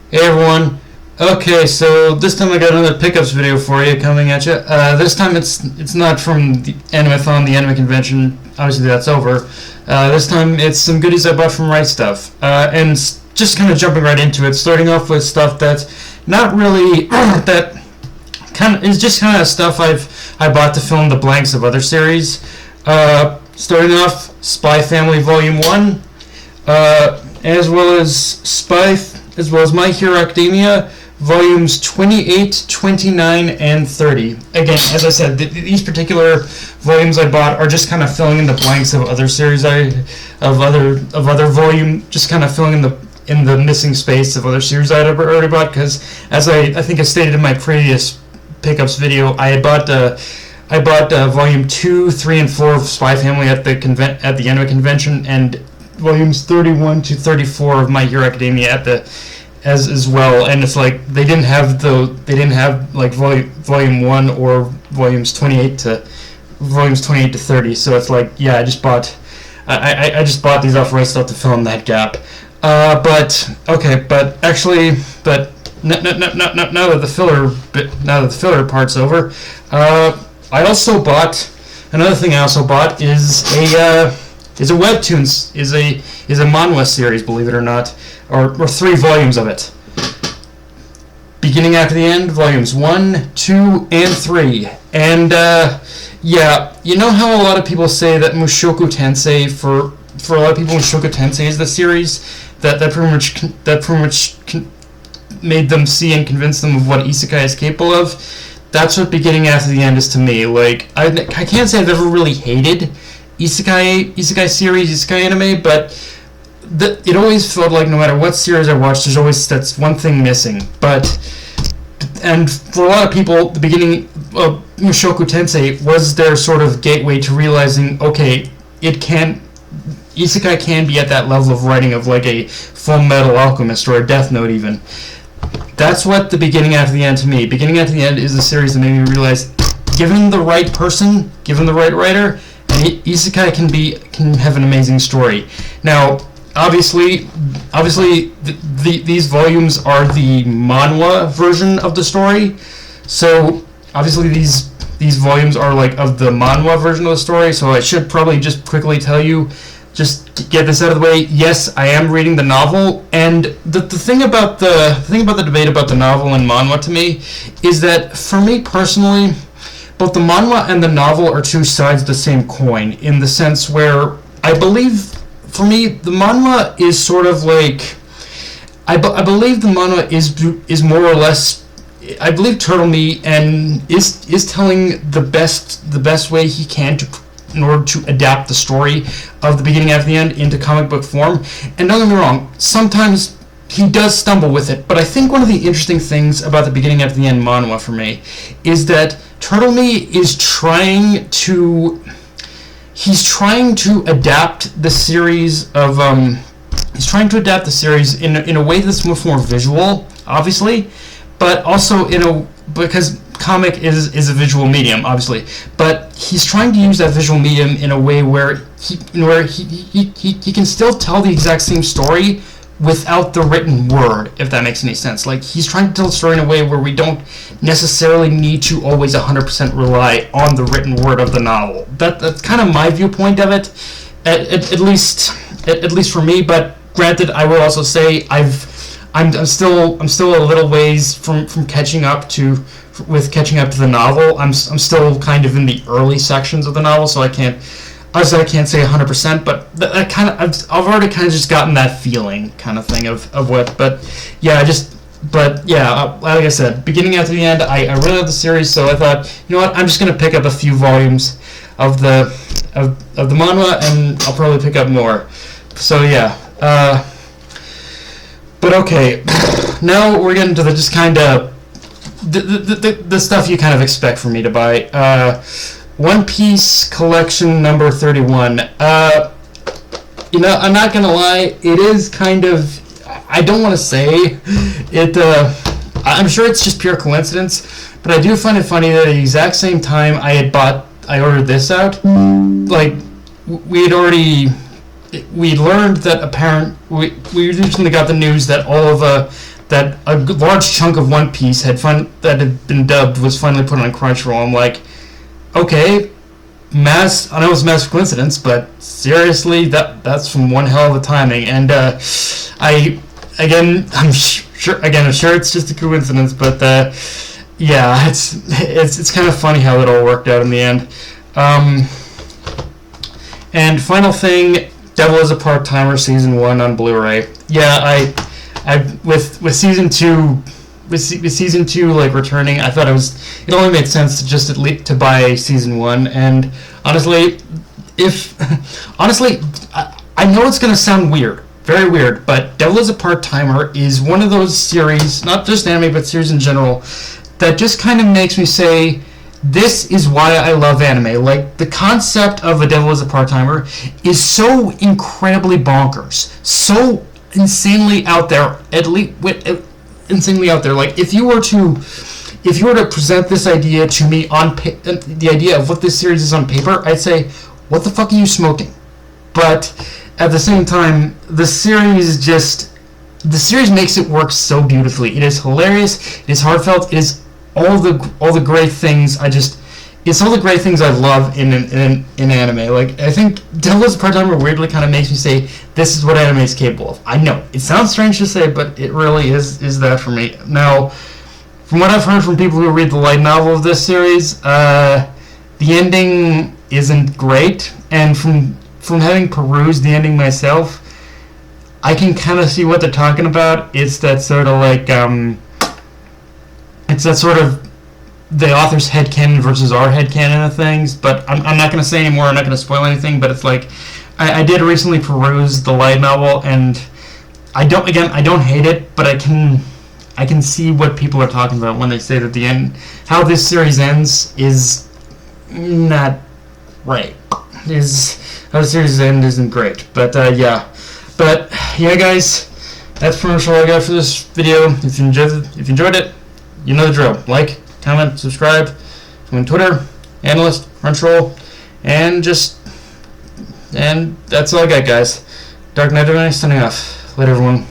Hey everyone. Okay, so this time I got another pickups video for you coming at you. This time it's not from the Animathon, the anime convention. Obviously that's over. This time it's some goodies I bought from Right Stuf. And just kind of jumping right into it, starting off with stuff that's not really that kind of is just kind of stuff I bought to fill in the blanks of other series. Starting off, Spy Family Volume 1, as well as My Hero Academia, volumes 28, 29, and 30. Again, as I said, these particular volumes I bought are just kind of filling in the blanks of other series of other volume, just kind of filling in the missing space of other series I had already bought. Because as I think I stated in my previous pickups video, I bought volume 2, 3, and 4 of Spy Family at the anime convention, and volumes 31 to 34 of My Hero Academia as well. And it's like they didn't have like volume 1 or volumes 28 to 30. So it's like, yeah, I just bought these off Right Stuf to fill in that gap. Now that the filler part's over, I also bought another thing. I also bought is a webtoons, is a manhwa series, believe it or not, or 3 volumes of it. Beginning After the End, volumes 1, 2, and 3. And yeah, you know how a lot of people say that Mushoku Tensei, for a lot of people, Mushoku Tensei is the series that pretty much made them see and convince them of what isekai is capable of. That's what Beginning After the End is to me. Like, I can't say I've ever really hated isekai series, isekai anime, but it always felt like no matter what series I watched, there's always that's one thing missing. And for a lot of people, the beginning of Mushoku Tensei was their sort of gateway to realizing, okay, isekai can be at that level of writing of like a Full Metal Alchemist or a Death Note even. That's what the Beginning After the End to me. Beginning After the End is a series that made me realize, given the right person, given the right writer, isekai can have an amazing story. Now, obviously, these volumes are the manhwa version of the story. So obviously these volumes are like of the manhwa version of the story. So I should probably just quickly tell you, just get this out of the way. Yes, I am reading the novel, and the thing about the debate about the novel and manhwa to me is that for me personally, both the manhwa and the novel are two sides of the same coin, in the sense where I believe, for me, the manhwa is sort of like, I believe the manhwa is more or less, I believe Turtle Me and is telling the best way he can in order to adapt the story of the Beginning After the End into comic book form. And don't get me wrong, sometimes he does stumble with it, but I think one of the interesting things about the Beginning After the End manhwa for me is that Turtle Me is trying to adapt the series of in a way that's much more visual, obviously, but also because comic is a visual medium, obviously, but he's trying to use that visual medium in a way where he can still tell the exact same story without the written word, if that makes any sense. Like, he's trying to tell the story in a way where we don't necessarily need to always 100% rely on the written word of the novel. That's kind of my viewpoint of it, at least for me. But granted, I will also say I'm still a little ways from catching up to the novel. I'm still kind of in the early sections of the novel, so I can't say 100%, but that kind of I've already kind of just gotten that feeling kind of thing of what. But yeah, like I said, Beginning After the End, I really love the series, so I thought, you know what, I'm just gonna pick up a few volumes of the manhwa, and I'll probably pick up more. So yeah, but okay, now we're getting to the just kind of the stuff you kind of expect for me to buy. One Piece collection number 31. You know, I'm not gonna lie, it is kind of, I don't want to say it, I'm sure it's just pure coincidence, but I do find it funny that at the exact same time I ordered this out, like, we learned that we recently got the news that all of that a large chunk of One Piece that had been dubbed was finally put on Crunchyroll. I'm like, okay, I know it's massive coincidence, but seriously, that's from one hell of a timing. And I'm sure it's just a coincidence, but yeah, it's kind of funny how it all worked out in the end. And final thing, Devil is a Part-Timer Season 1 on Blu-ray. Yeah, with season 2 like returning, I thought it only made sense to just to buy Season 1. And honestly, I know it's gonna sound weird, very weird, but Devil is a Part-Timer is one of those series, not just anime but series in general, that just kind of makes me say, this is why I love anime. Like, the concept of a Devil is a Part-Timer is so incredibly bonkers, so insanely out there. Insanely out there. Like, if you were to present this idea to me the idea of what this series is on paper, I'd say, what the fuck are you smoking? But at the same time, the series makes it work so beautifully. It is hilarious. It is heartfelt. It is all the great things. It's all the great things I love in anime. Like, I think Devil is a Part-Timer weirdly kind of makes me say, this is what anime is capable of. I know it sounds strange to say, but it really is that for me. Now, from what I've heard from people who read the light novel of this series, the ending isn't great, and from having perused the ending myself, I can kind of see what they're talking about. It's that sort of like it's that sort of the author's headcanon versus our headcanon of things, but I'm not going to say anymore. I'm not going to spoil anything, but it's like I did recently peruse the light novel, and I don't hate it, but I can see what people are talking about when they say that the end, how this series ends, is not right. How the series ends isn't great, but yeah, guys, that's pretty much all I got for this video. If you enjoyed it, you know the drill. Like, comment, subscribe. I'm on Twitter, Analyst, Crunchyroll, and that's all I got, guys. Dark Knight signing off. Later, everyone.